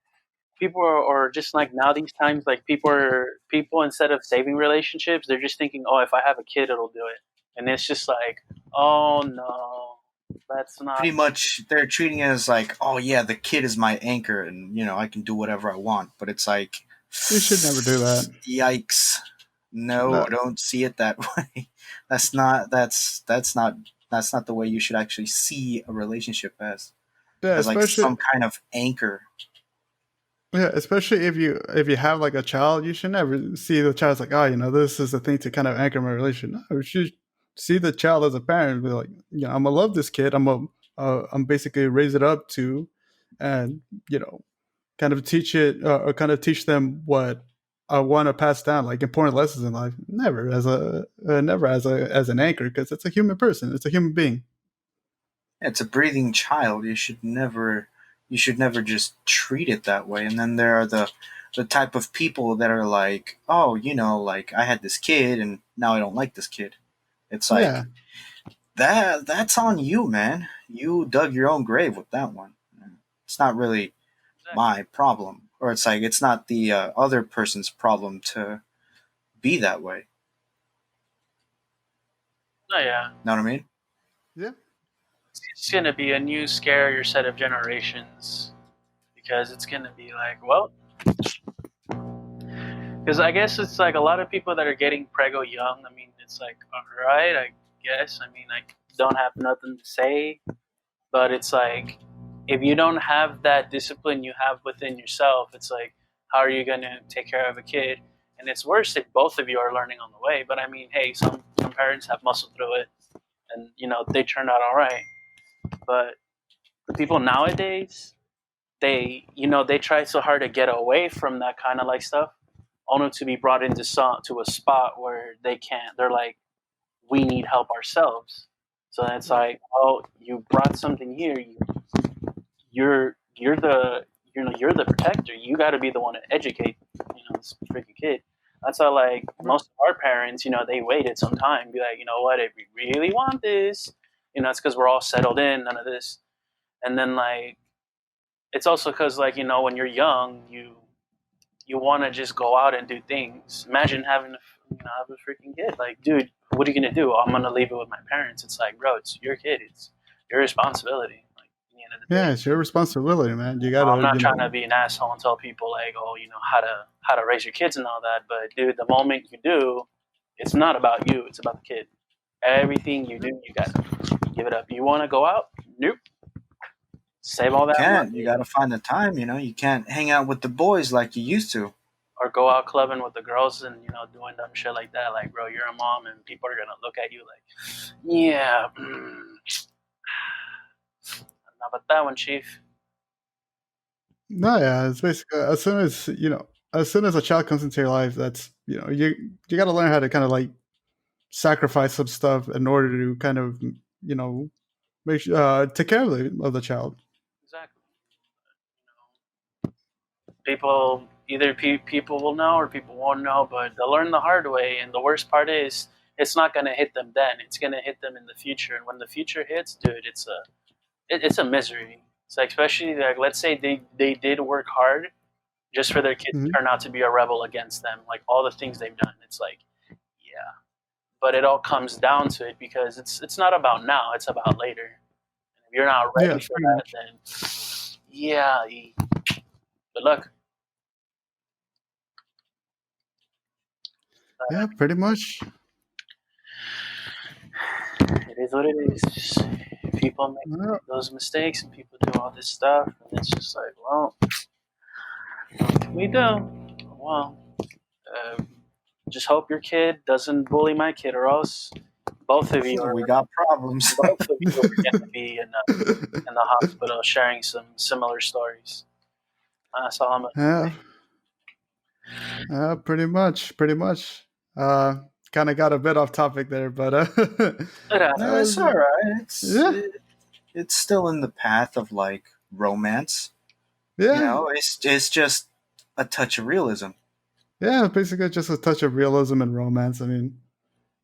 Speaker 3: people are just like now these times like people instead of saving relationships they're just thinking oh if I have a kid it'll do it and it's just like oh no that's not
Speaker 2: Pretty much, they're treating it as like, oh yeah, the kid is my anchor, and I can do whatever I want. But it's like,
Speaker 1: you should never do that.
Speaker 2: yikes! No,
Speaker 1: No,
Speaker 2: don't see it that way. That's not the way you should actually see a relationship
Speaker 1: yeah,
Speaker 2: as like
Speaker 1: especially
Speaker 2: some kind of anchor.
Speaker 1: yeah, especially if you have like a child, you should never see the child as like, oh, this is the thing to kind of anchor my relationship. No, you should see the child as a parent and be like, I'm gonna love this kid. I'm basically raise it up to, and kind of teach it or kind of teach them what I want to pass down, like important lessons in life. Never as an anchor because it's a human person. It's a human being.
Speaker 2: It's a breathing child. You should never just treat it that way. And then there are the type of people that are like, oh, like I had this kid and now I don't like this kid. It's
Speaker 1: Yeah,
Speaker 2: like that's on you, man. You dug your own grave with that one. It's not really
Speaker 3: exactly
Speaker 2: my problem, or it's like it's not the other person's problem to be that way.
Speaker 3: Oh yeah,
Speaker 2: Know what I mean?
Speaker 1: Yeah.
Speaker 3: it's gonna be a new scarier set of generations because it's gonna be like, well, because I guess it's like a lot of people that are getting prego young. I mean, it's like, all right, I guess. I mean, I don't have nothing to say, but it's like, if you don't have that discipline you have within yourself, it's like, how are you gonna take care of a kid? And it's worse if both of you are learning on the way. But I mean, hey, some parents have muscled through it, and they turned out all right. But the people nowadays, they try so hard to get away from that kind of like stuff, only to be brought into to a spot where they can't. They're like, we need help ourselves. So it's
Speaker 1: Yeah.
Speaker 3: like, oh, you brought something here. You're the you're the protector. You got to be the one to educate this freaking kid. That's how like
Speaker 1: Right.
Speaker 3: most of our parents, they waited some time, be like, you know what, if we really want this, it's because we're all settled in, none of this, and then like it's also because like when you're young, you want to just go out and do things. Imagine having to have a freaking kid. Like, dude, what are you gonna do? I'm gonna leave it with my parents. It's like, bro, it's your kid. It's your responsibility. Like, at the end of the day,
Speaker 1: Yeah, it's your responsibility, man. You
Speaker 3: I'm
Speaker 1: gotta,
Speaker 3: not trying to be an asshole and tell people like, oh, how to raise your kids and all that. But dude, the moment you do, it's not about you. It's about the kid. Everything you do, you got to give it up. You want to go out? Nope. Save all
Speaker 2: You
Speaker 3: that
Speaker 2: can't. You
Speaker 3: money
Speaker 2: got to find the time. You can't hang out with the boys like you used to.
Speaker 3: or go out clubbing with the girls and doing dumb shit like that. Like, bro, you're a mom and people are gonna look at you like, yeah, not about that one, chief.
Speaker 1: No, yeah, it's basically as soon as a child comes into your life, that's you got to learn how to kind of like sacrifice some stuff in order to kind of you know take care of the child.
Speaker 3: Exactly. People either people will know or people won't know, but they'll learn the hard way. And the worst part is, it's not gonna hit them then. It's gonna hit them in the future. And when the future hits, dude, it's a misery. It's like, especially like, let's say they did work hard just for their kid to
Speaker 1: Hmm.
Speaker 3: turn out to be a rebel against them, like all the things they've done. It's like, yeah, but it all comes down to it because it's not about now, it's about later. And if you're not ready
Speaker 1: Yeah,
Speaker 3: for
Speaker 1: pretty
Speaker 3: that,
Speaker 1: much.
Speaker 3: then yeah, good luck.
Speaker 1: Yeah, pretty much.
Speaker 3: It is what it is. People make
Speaker 1: Yeah,
Speaker 3: those mistakes and people do all this stuff, and it's just like, well, what can we do? Well, uh, just hope your kid doesn't bully my kid, or else both of you
Speaker 2: We
Speaker 3: are
Speaker 2: got problems.
Speaker 3: both of you are going to be in the hospital sharing some similar stories. That's all I'm gonna
Speaker 1: yeah, pretty much, pretty much. Kind of got a bit off topic there, but
Speaker 3: It
Speaker 2: No, it's
Speaker 3: happens.
Speaker 2: all right.
Speaker 1: yeah,
Speaker 2: It's still in the path of like romance.
Speaker 1: yeah,
Speaker 2: It's just a touch of realism.
Speaker 1: yeah. Basically, just a touch of realism and romance. I mean,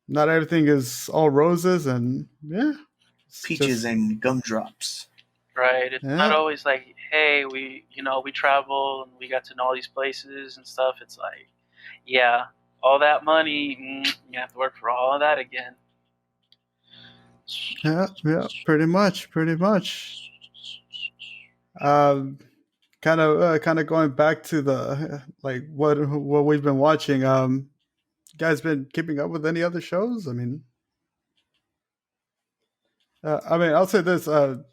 Speaker 1: not everything is all roses, and yeah, it's
Speaker 2: Peaches
Speaker 1: just
Speaker 2: and gumdrops.
Speaker 3: Right. It's not
Speaker 1: yeah,
Speaker 3: always like, hey, we travel and we got to know all these places and stuff. It's like, yeah, all that money, you have to work for all of that again.
Speaker 1: yeah, yeah. Pretty much, pretty much. Um, kind of going back to the like what we've been watching. You guys been keeping up with any other shows? I mean, I'll say this.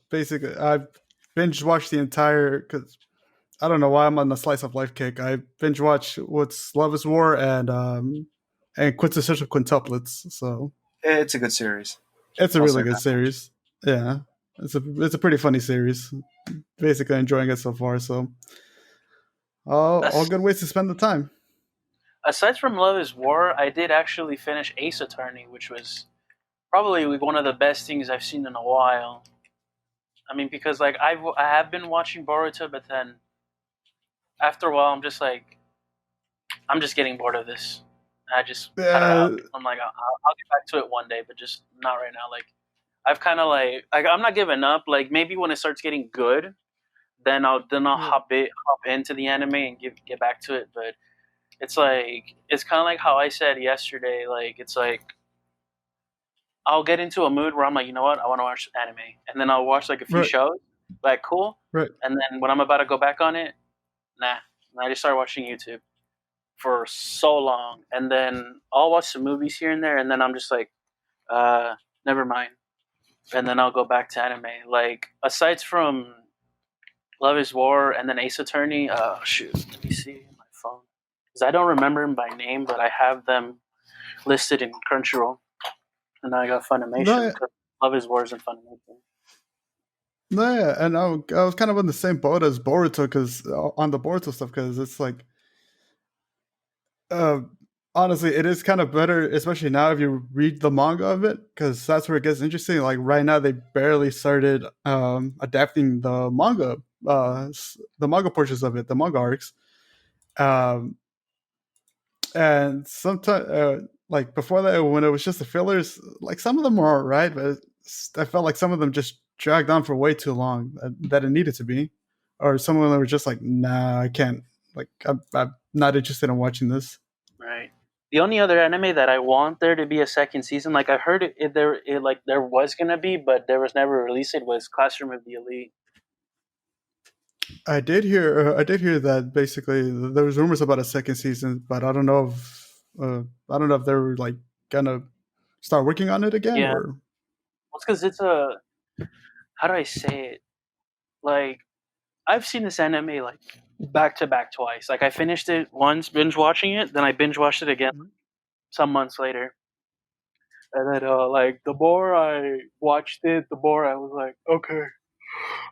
Speaker 1: Basically, I've binge watched the entire because I don't know why I'm on the slice of life kick. I binge watched what's Love Is War and Quintessential Quintuplets. So
Speaker 2: It's a good series.
Speaker 1: it's a
Speaker 2: I'll say
Speaker 1: really good
Speaker 2: that much.
Speaker 1: series. Yeah, it's a pretty funny series. Basically, enjoying it so far. So all
Speaker 3: As-
Speaker 1: good ways to spend the time.
Speaker 3: Aside from Love Is War, I did actually finish Ace Attorney, which was probably like one of the best things I've seen in a while. I mean, because like I have been watching Boruto, but then after a while, I'm just getting bored of this. I just cut it out.
Speaker 1: Uh,
Speaker 3: I'm like, I'll get back to it one day, but just not right now. Like, I've kind of like I'm not giving up. Like, maybe when it starts getting good, then I'll
Speaker 1: yeah,
Speaker 3: hop into the anime and get back to it. But it's kind of like how I said yesterday. Like, it's like I'll get into a mood where I'm like, you know what, I want to watch anime, and then I'll watch like a few
Speaker 1: Right.
Speaker 3: shows, like cool,
Speaker 1: Right.
Speaker 3: and then when I'm about to go back on it, nah, and I just start watching YouTube for so long, and then I'll watch some movies here and there, and then I'm just like, never mind, and then I'll go back to anime. Like aside from Love Is War and then Ace Attorney, shoot, let me see my phone because I don't remember them by name, but I have them listed in Crunchyroll, and I got
Speaker 1: No,
Speaker 3: Funimation
Speaker 1: yeah,
Speaker 3: because Love Is War is in Funimation.
Speaker 1: no, yeah. And I was kind of on the same boat as Boruto because on the Boruto stuff because it's like, uh, honestly, it is kind of better, especially now if you read the manga of it, because that's where it gets interesting. Like right now, they barely started adapting the manga portions of it, the manga arcs. Um, and sometimes, like before that, when it was just the fillers, like some of them were alright, but I felt like some of them just dragged on for way too long that it needed to be, or some of them were just like, nah, I can't. Like, I'm not interested in watching this.
Speaker 3: Right. The only other anime that I want there to be a second season, like I heard there was gonna be, but there was never released. It was Classroom of the Elite.
Speaker 1: I did hear that basically there was rumors about a second season, but I don't know if they were like gonna start working on it again
Speaker 3: Yeah,
Speaker 1: or
Speaker 3: it's because it's a how do I say it? Like I've seen this anime like back to back twice. Like I finished it once, binge watching it, then I binge watched it again some months later, and then like the more I watched it, the more I was like, okay,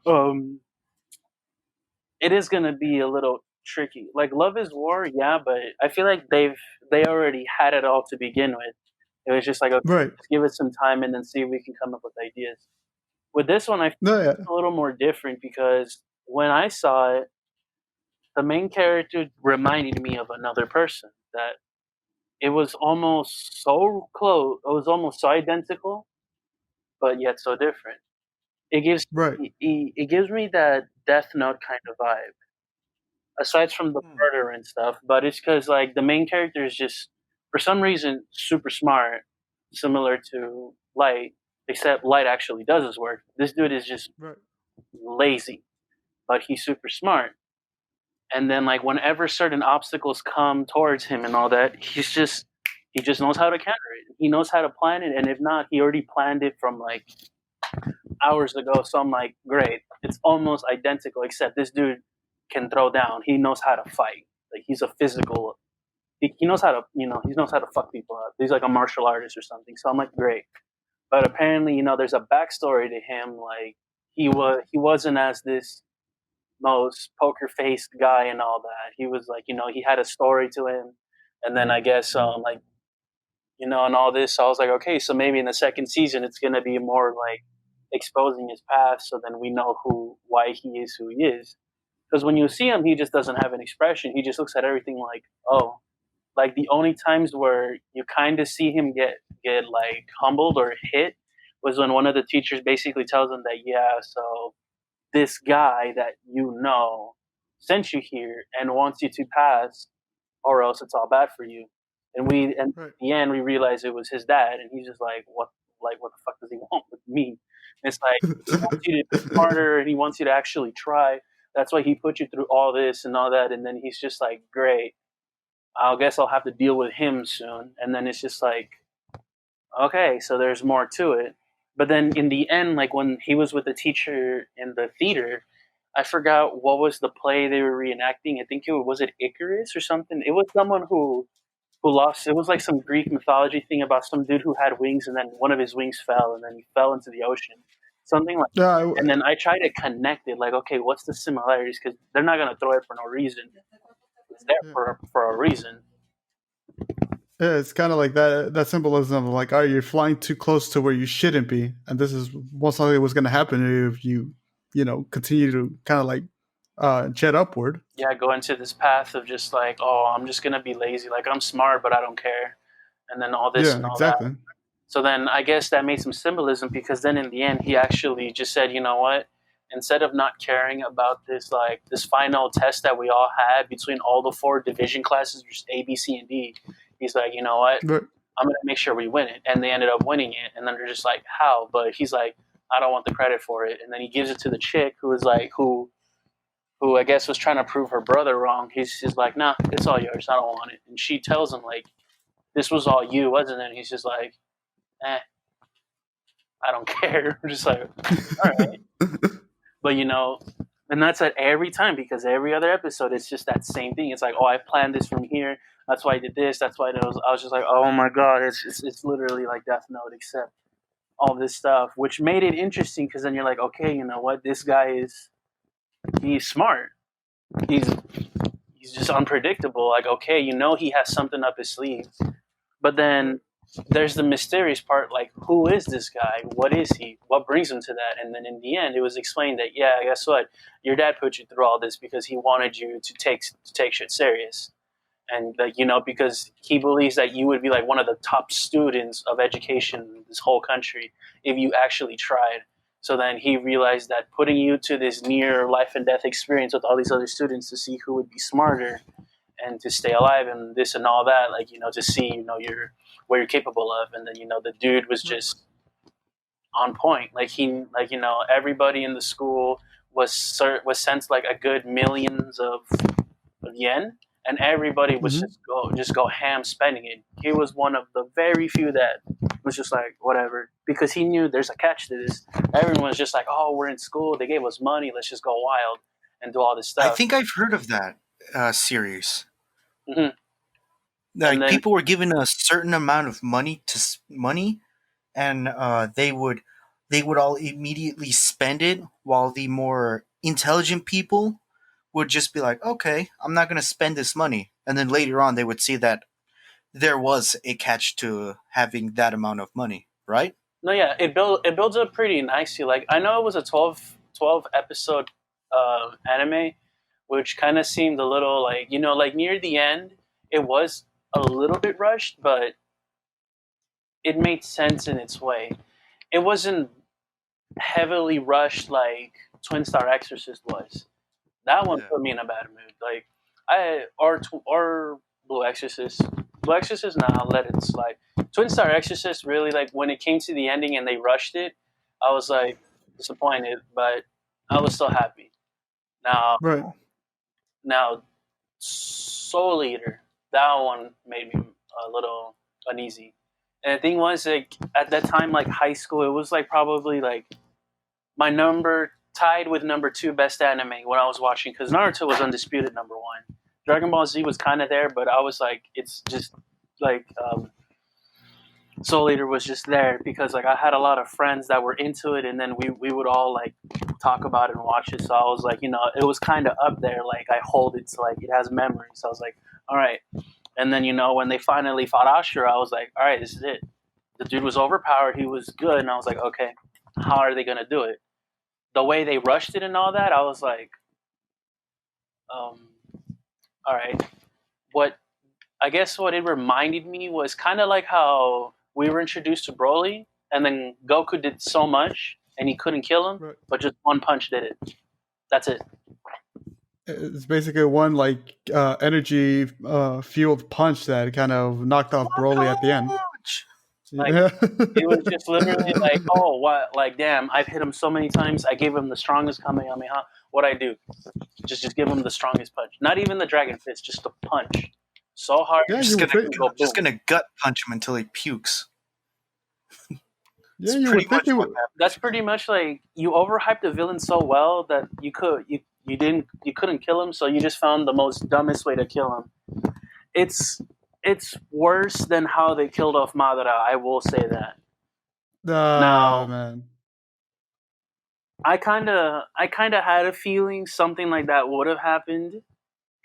Speaker 3: um, it is gonna be a little tricky. Like Love Is War, yeah, but I feel like they already had it all to begin with. It was just like, okay,
Speaker 1: right.
Speaker 3: just give it some time and then see if we can come up with ideas. With this one, I feel
Speaker 1: No, yeah,
Speaker 3: a little more different because when I saw it, the main character reminded me of another person. That it was almost so close, it was almost so identical, but yet so different. It gives
Speaker 1: right,
Speaker 3: it gives me that Death Note kind of vibe aside from the
Speaker 2: Hmm.
Speaker 3: murder and stuff, but it's because like the main character is just for some reason super smart, similar to Light, except Light actually does his work. This dude is just
Speaker 1: right,
Speaker 3: lazy, but he's super smart. And then like whenever certain obstacles come towards him and all that, he just knows how to counter it. He knows how to plan it, and if not, he already planned it from like hours ago. So I'm like, great, it's almost identical, except this dude can throw down. He knows how to fight. Like he's a physical. He knows how to, he knows how to fuck people up. He's like a martial artist or something. So I'm like, great. But apparently, there's a backstory to him. Like he wasn't as this most poker faced guy and all that. He was like, he had a story to him. And then I guess like and all this. So I was like, okay, so maybe in the second season it's gonna be more like exposing his past, so then we know why he is who he is. Because when you see him, he just doesn't have an expression. He just looks at everything like, oh, like the only times where you kind of see him get like humbled or hit was when one of the teachers basically tells him that, yeah, so this guy that sent you here and wants you to pass, or else it's all bad for you. And
Speaker 1: right,
Speaker 3: at the end we realize it was his dad, and he's just like what the fuck does he want with me? And it's like he wants you to be smarter, and he wants you to actually try. That's why he put you through all this and all that, and then he's just like, great, I guess I'll have to deal with him soon. And then it's just like, okay, so there's more to it. But then in the end, like when he was with the teacher in the theater, I forgot what was the play they were reenacting. I think was it Icarus or something. It was someone who lost. It was like some Greek mythology thing about some dude who had wings, and then one of his wings fell, and then he fell into the ocean. Something like.
Speaker 1: yeah,
Speaker 3: And then I try to connect it, like, okay, what's the similarities? Because they're not gonna throw it for no reason. It's there
Speaker 1: yeah.
Speaker 3: for a reason.
Speaker 1: Yeah, it's kind of like that symbolism of like, oh, you're flying too close to where you shouldn't be, and this is most likely what's going to happen if you continue to kind of like jet upward.
Speaker 3: Yeah, go into this path of just like, oh, I'm just gonna be lazy. Like I'm smart, but I don't care. And then all this
Speaker 1: Yeah,
Speaker 3: and all that.
Speaker 1: exactly.
Speaker 3: So then I guess that made some symbolism because then in the end he actually just said, you know what? Instead of not caring about this final test that we all had between all the four division classes, just A, B, C, and D, he's like, you know what?
Speaker 1: Right.
Speaker 3: I'm gonna make sure we win it. And they ended up winning it. And then they're just like, how? But he's like, I don't want the credit for it. And then he gives it to the chick who was like, who I guess was trying to prove her brother wrong. He's like, nah, it's all yours. I don't want it. And she tells him like, this was all you, wasn't it? And he's just like, eh, I don't care. I'm just like, all right. But and that's at every time because every other episode it's just that same thing. It's like, oh, I planned this from here. That's why I did this. That's why I was just like, oh my god, it's literally like Death Note, except all this stuff, which made it interesting because then you're like, okay, you know what, this guy he's smart. He's he's just unpredictable. Like, okay, he has something up his sleeve, but then there's the mysterious part. Like, who is this guy? What is he? What brings him to that? And then in the end, it was explained that yeah, guess what? Your dad put you through all this because he wanted you to take shit serious, and like because he believes that you would be like one of the top students of education in this whole country if you actually tried. So then he realized that putting you to this near life and death experience with all these other students to see who would be smarter and to stay alive and this and all that, like to see your what you're capable of, and then the dude was just on point. Like everybody in the school was sent like a good millions of yen, and everybody was
Speaker 1: Mhm.
Speaker 3: just go ham spending it. He was one of the very few that was just like whatever because he knew there's a catch to this. Everyone was just like, oh, we're in school, they gave us money, let's just go wild and do all this
Speaker 2: I
Speaker 3: stuff.
Speaker 2: think I've heard of that series.
Speaker 3: hmm And
Speaker 2: Like
Speaker 3: then
Speaker 2: people were given a certain amount of money, and they would all immediately spend it, while the more intelligent people would just be like, "Okay, I'm not going to spend this money," and then later on they would see that there was a catch to having that amount of money, right?
Speaker 3: no, yeah, it builds up pretty nicely. Like I know it was a 12 episode anime, which kind of seemed a little like like near the end, it was a little bit rushed, but it made sense in its way. It wasn't heavily rushed like Twin Star Exorcist was. That one
Speaker 2: Yeah.
Speaker 3: put me in a bad mood. Like or Blue Exorcist. Blue Exorcist, nah, let it slide. Twin Star Exorcist really, like when it came to the ending and they rushed it, I was like disappointed, but I was still happy. Now
Speaker 1: Right.
Speaker 3: now Soul Eater, that one made me a little uneasy. And the thing was, like at that time, like high school, it was like probably like my number tied with number two best anime when I was watching because Naruto was undisputed number one. Dragon Ball Z was kind of there, but I was like, it's just like Soul Eater was just there because like I had a lot of friends that were into it, and then we would all like talk about it and watch it. So I was like, it was kind of up there. Like I hold it to like it has memories. So I was like, all right. And then when they finally fought Ashura, I was like, all right, this is it. The dude was overpowered. He was good, and I was like, okay, how are they gonna do it? The way they rushed it and all that, I was like, um, all right. What I guess what it reminded me was kind of like how we were introduced to Broly, and then Goku did so much and he couldn't kill him,
Speaker 1: Right.
Speaker 3: but just one punch did it. That's it.
Speaker 1: It's basically one like energy fueled punch that kind of knocked off Broly at the end.
Speaker 3: Like
Speaker 1: Yeah.
Speaker 3: it was just literally like, oh, what? Like, damn, I've hit him so many times. I gave him the strongest Kamehameha. What I do? Just give him the strongest punch. Not even the Dragon Fist, just a punch. So hard,
Speaker 1: Yeah,
Speaker 2: Just
Speaker 1: you would
Speaker 2: gonna
Speaker 1: think.
Speaker 3: go
Speaker 2: just
Speaker 3: boom.
Speaker 2: gonna gut punch him until he pukes.
Speaker 1: Yeah,
Speaker 2: It's
Speaker 1: you
Speaker 2: pretty
Speaker 1: would think
Speaker 2: much
Speaker 1: he
Speaker 2: what
Speaker 1: would.
Speaker 2: happened.
Speaker 3: That's pretty much like you overhyped the villain so well that you couldn't kill him, so you just found the most dumbest way to kill him. It's worse than how they killed off Madara. I will say that. Now
Speaker 1: Man.
Speaker 3: I kinda had a feeling something like that would have happened.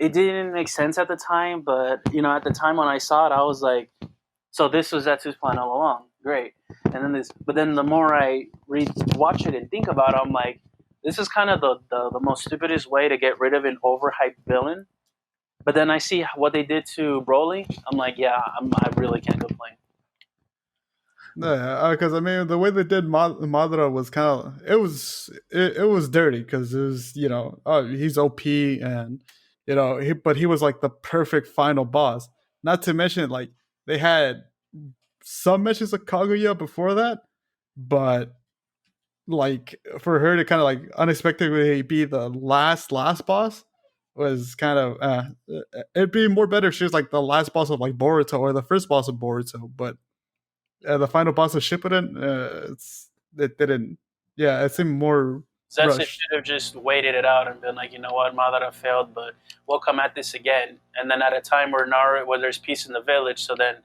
Speaker 3: It didn't make sense at the time, but at the time when I saw it, I was like, so this was Zetsu's plan all along. Great. But then the more I watch it and think about it, I'm like, this is kind of the most stupidest way to get rid of an overhyped villain. But then I see what they did to Broly. I'm like, yeah, I really can't complain.
Speaker 1: Yeah, because I mean, the way they did Madara was kind of it was dirty because it was oh, he's OP, and but he was like the perfect final boss. Not to mention, like they had some mentions of Kaguya before that, but like for her to kind of like unexpectedly be the last boss was kind of it'd be more better if she was like the last boss of like Boruto or the first boss of Boruto, but the final boss of Shippuden, it didn't. Yeah, it seemed more
Speaker 3: Zetsu
Speaker 1: rushed.
Speaker 3: should have just waited it out and been like, you know what, Madara failed, but we'll come at this again. And then at a time where there's peace in the village, so then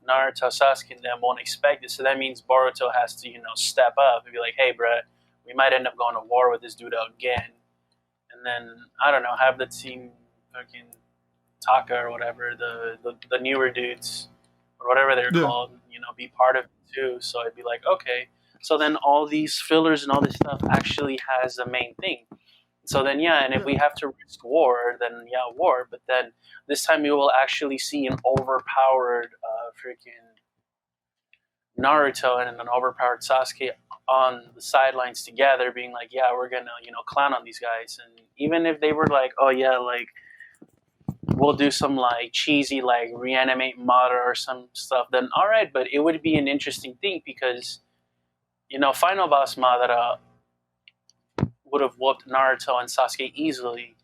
Speaker 3: Naruto, Sasuke, and them won't expect it. So that means Boruto has to, step up and be like, hey, bruh, we might end up going to war with this dude again. And then, I don't know, have the team, fucking Taka or whatever, the newer dudes, or whatever they're called, be part of it too. So I'd be like, okay. So then all these fillers and all this stuff actually has a main thing. So then, yeah, and if we have to risk war, then yeah, war. But then this time we will actually see an overpowered freaking Naruto and an overpowered Sasuke on the sidelines together, being like, yeah, we're gonna, clown on these guys. And even if they were like, oh yeah, like we'll do some like cheesy like reanimate Madara or some stuff, then all right. But it would be an interesting thing because final boss Madara would have whooped Naruto and Sasuke easily.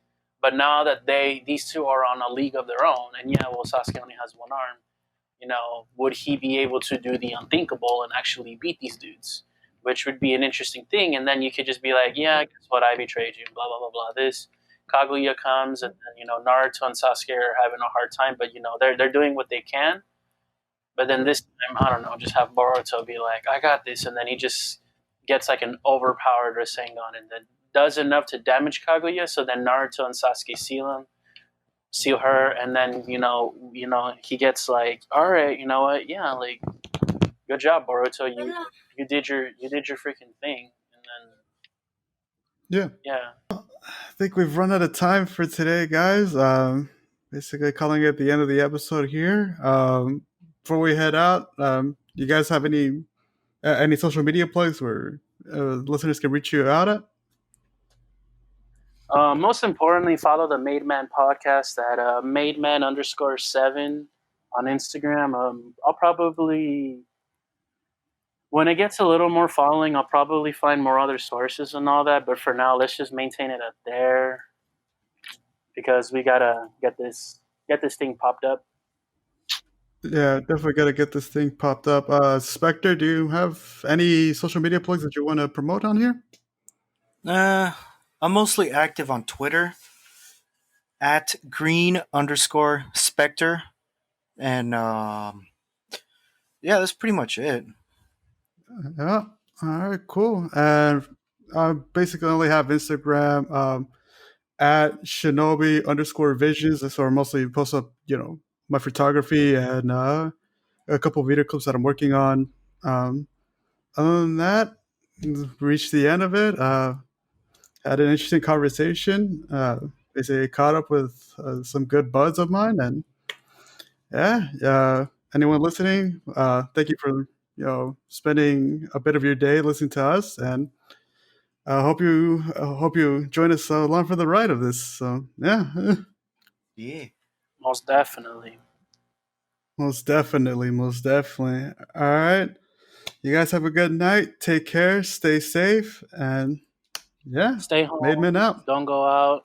Speaker 3: But now that these two are on a league of their own, and yeah, well, Sasuke only has one arm, would he be able to do the unthinkable and actually beat these dudes? Which would be an interesting thing. And then you could just be like, yeah, guess what? I betrayed you, blah, blah, blah, blah. This Kaguya comes, and Naruto and Sasuke are having a hard time, but, they're doing what they can. But then this time, I don't know, just have Boruto be like, I got this. And then he just gets like an overpowered Rasengan and then does enough to damage Kaguya. So then Naruto and Sasuke seal her. And then, he gets like, all right, you know what? Yeah, like, good job, Boruto. You did your freaking thing. And then, yeah.
Speaker 1: I think we've run out of time for today, guys. Basically calling it the end of the episode here. Before we head out, you guys have any social media plugs where listeners can reach you out at?
Speaker 3: Most importantly, follow the Made Man podcast at mademan_7 on Instagram. I'll probably, when it gets a little more following, I'll probably find more other sources and all that. But for now, let's just maintain it up there because we gotta get this thing popped up.
Speaker 1: Yeah, definitely got to get this thing popped up. Spectre, do you have any social media plugs that you want to promote on here?
Speaker 2: I'm mostly active on Twitter at green_spectre. And yeah, that's pretty much it.
Speaker 1: Yeah. All right, cool. And I basically only have Instagram at shinobi_visions. That's where I mostly post up, my photography and a couple of video clips that I'm working on. Other than that, reached the end of it. Had an interesting conversation. Basically caught up with some good buds of mine, and yeah. Anyone listening, thank you for spending a bit of your day listening to us, and I hope you join us along for the ride of this. So yeah.
Speaker 2: Yeah.
Speaker 3: Most definitely.
Speaker 1: Most definitely. All right. You guys have a good night. Take care. Stay safe. And yeah.
Speaker 3: Stay home.
Speaker 1: Made Men out.
Speaker 3: Don't go out.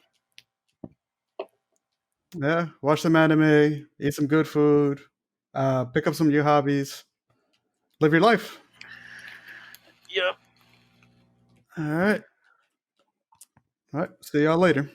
Speaker 1: Yeah. Watch some anime. Eat some good food. Pick up some new hobbies. Live your life.
Speaker 3: Yep.
Speaker 1: All right. See y'all later.